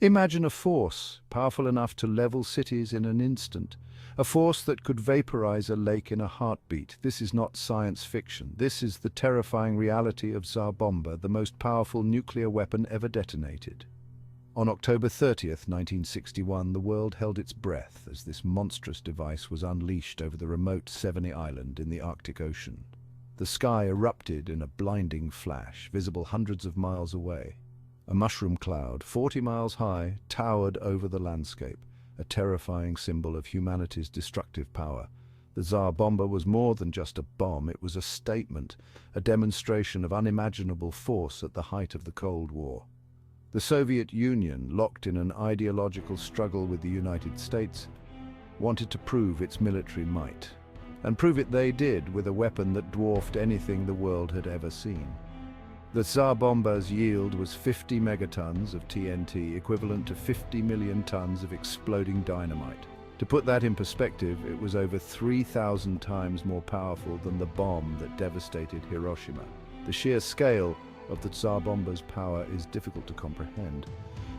Imagine a force powerful enough to level cities in an instant, a force that could vaporize a lake in a heartbeat. This is not science fiction. This is the terrifying reality of Tsar Bomba, the most powerful nuclear weapon ever detonated. On October 30th, 1961, the world held its breath as this monstrous device was unleashed over the remote Severny Island in the Arctic Ocean. The sky erupted in a blinding flash, visible hundreds of miles away. A mushroom cloud, 40 miles high, towered over the landscape, a terrifying symbol of humanity's destructive power. The Tsar Bomba was more than just a bomb, it was a statement, a demonstration of unimaginable force at the height of the Cold War. The Soviet Union, locked in an ideological struggle with the United States, wanted to prove its military might. And prove it they did with a weapon that dwarfed anything the world had ever seen. The Tsar Bomba's yield was 50 megatons of TNT, equivalent to 50 million tons of exploding dynamite. To put that in perspective, it was over 3,000 times more powerful than the bomb that devastated Hiroshima. The sheer scale of the Tsar Bomba's power is difficult to comprehend.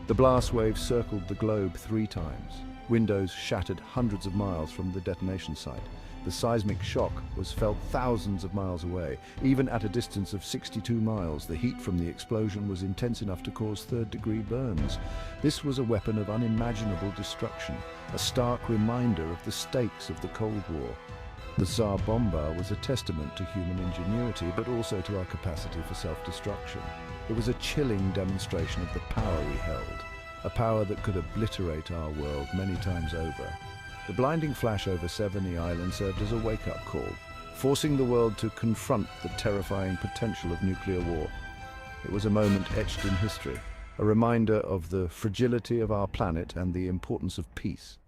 The blast wave circled the globe 3 times. Windows shattered hundreds of miles from the detonation site. The seismic shock was felt thousands of miles away. Even at a distance of 62 miles, the heat from the explosion was intense enough to cause third-degree burns. This was a weapon of unimaginable destruction, a stark reminder of the stakes of the Cold War. The Tsar Bomba was a testament to human ingenuity, but also to our capacity for self-destruction. It was a chilling demonstration of the power we held, a power that could obliterate our world many times over. The blinding flash over Severny Island served as a wake-up call, forcing the world to confront the terrifying potential of nuclear war. It was a moment etched in history, a reminder of the fragility of our planet and the importance of peace.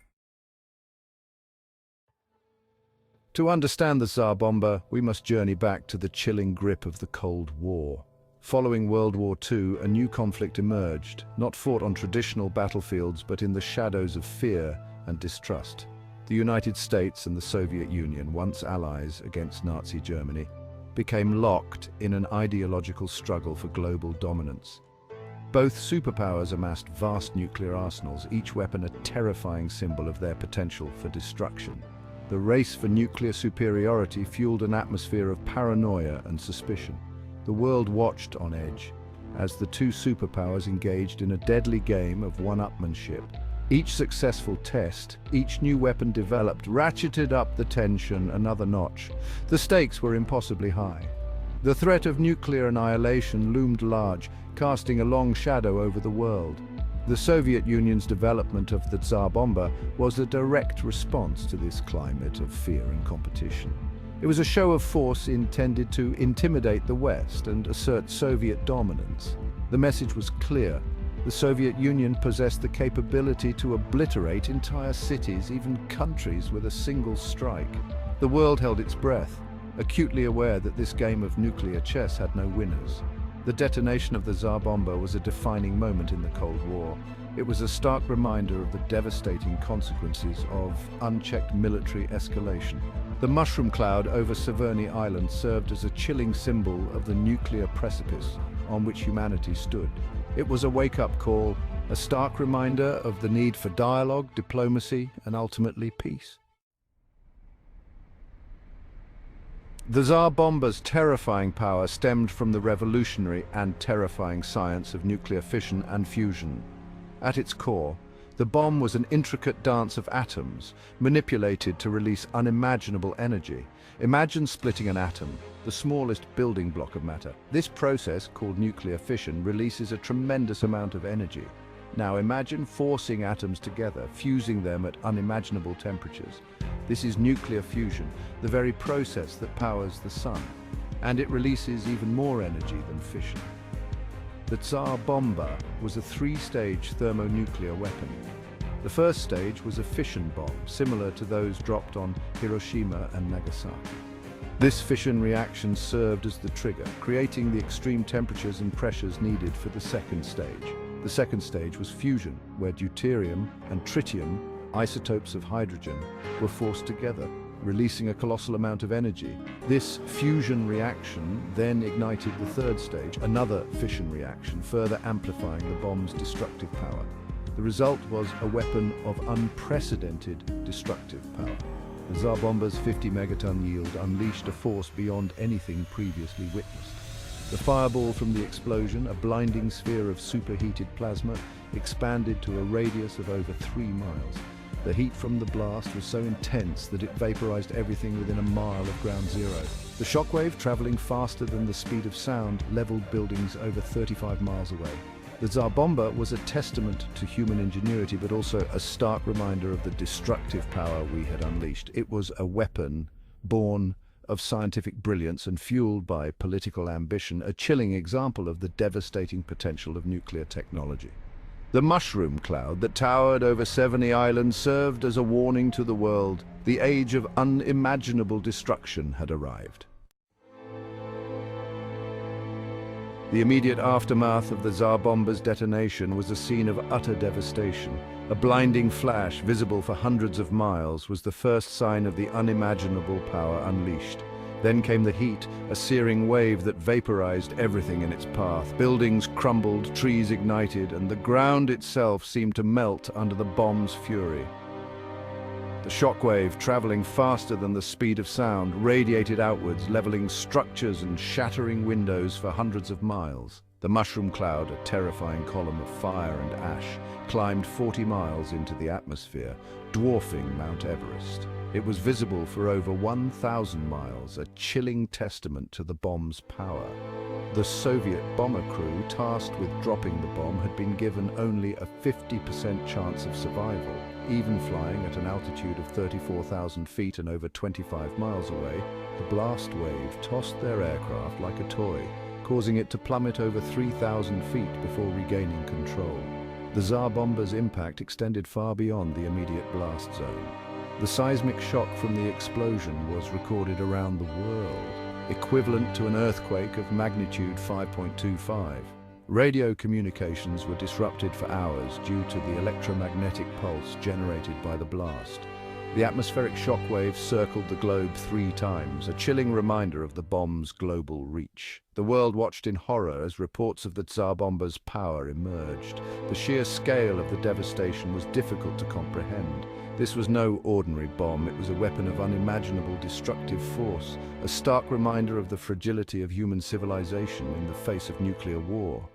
To understand the Tsar Bomba, we must journey back to the chilling grip of the Cold War. Following World War II, a new conflict emerged, not fought on traditional battlefields, but in the shadows of fear and distrust. The United States and the Soviet Union, once allies against Nazi Germany, became locked in an ideological struggle for global dominance. Both superpowers amassed vast nuclear arsenals, each weapon a terrifying symbol of their potential for destruction. The race for nuclear superiority fueled an atmosphere of paranoia and suspicion. The world watched on edge as the two superpowers engaged in a deadly game of one-upmanship. Each successful test, each new weapon developed, ratcheted up the tension another notch. The stakes were impossibly high. The threat of nuclear annihilation loomed large, casting a long shadow over the world. The Soviet Union's development of the Tsar Bomba was a direct response to this climate of fear and competition. It was a show of force intended to intimidate the West and assert Soviet dominance. The message was clear. The Soviet Union possessed the capability to obliterate entire cities, even countries, with a single strike. The world held its breath, acutely aware that this game of nuclear chess had no winners. The detonation of the Tsar Bomba was a defining moment in the Cold War. It was a stark reminder of the devastating consequences of unchecked military escalation. The mushroom cloud over Severny Island served as a chilling symbol of the nuclear precipice on which humanity stood. It was a wake-up call, a stark reminder of the need for dialogue, diplomacy, and ultimately peace. The Tsar Bomba's terrifying power stemmed from the revolutionary and terrifying science of nuclear fission and fusion. At its core, the bomb was an intricate dance of atoms, manipulated to release unimaginable energy. Imagine splitting an atom, the smallest building block of matter. This process, called nuclear fission, releases a tremendous amount of energy. Now imagine forcing atoms together, fusing them at unimaginable temperatures. This is nuclear fusion, the very process that powers the sun, and it releases even more energy than fission. The Tsar Bomba was a 3-stage thermonuclear weapon. The first stage was a fission bomb, similar to those dropped on Hiroshima and Nagasaki. This fission reaction served as the trigger, creating the extreme temperatures and pressures needed for the second stage. The second stage was fusion, where deuterium and tritium, isotopes of hydrogen, were forced together, releasing a colossal amount of energy. This fusion reaction then ignited the third stage, another fission reaction, further amplifying the bomb's destructive power. The result was a weapon of unprecedented destructive power. The Tsar Bomba's 50-megaton yield unleashed a force beyond anything previously witnessed. The fireball from the explosion, a blinding sphere of superheated plasma, expanded to a radius of over 3 miles. The heat from the blast was so intense that it vaporized everything within a mile of ground zero. The shockwave, traveling faster than the speed of sound, leveled buildings over 35 miles away. The Tsar Bomba was a testament to human ingenuity, but also a stark reminder of the destructive power we had unleashed. It was a weapon born of scientific brilliance and fueled by political ambition, a chilling example of the devastating potential of nuclear technology. The mushroom cloud that towered over 70 islands served as a warning to the world. The age of unimaginable destruction had arrived. The immediate aftermath of the Tsar Bomba's detonation was a scene of utter devastation. A blinding flash, visible for hundreds of miles, was the first sign of the unimaginable power unleashed. Then came the heat, a searing wave that vaporized everything in its path. Buildings crumbled, trees ignited, and the ground itself seemed to melt under the bomb's fury. The shockwave, traveling faster than the speed of sound, radiated outwards, leveling structures and shattering windows for hundreds of miles. The mushroom cloud, a terrifying column of fire and ash, climbed 40 miles into the atmosphere, dwarfing Mount Everest. It was visible for over 1,000 miles, a chilling testament to the bomb's power. The Soviet bomber crew tasked with dropping the bomb had been given only a 50% chance of survival. Even flying at an altitude of 34,000 feet and over 25 miles away, the blast wave tossed their aircraft like a toy, causing it to plummet over 3,000 feet before regaining control. The Tsar Bomba's impact extended far beyond the immediate blast zone. The seismic shock from the explosion was recorded around the world, equivalent to an earthquake of magnitude 5.25. Radio communications were disrupted for hours due to the electromagnetic pulse generated by the blast. The atmospheric shockwave circled the globe 3 times, a chilling reminder of the bomb's global reach. The world watched in horror as reports of the Tsar Bomba's power emerged. The sheer scale of the devastation was difficult to comprehend. This was no ordinary bomb, it was a weapon of unimaginable destructive force, a stark reminder of the fragility of human civilization in the face of nuclear war.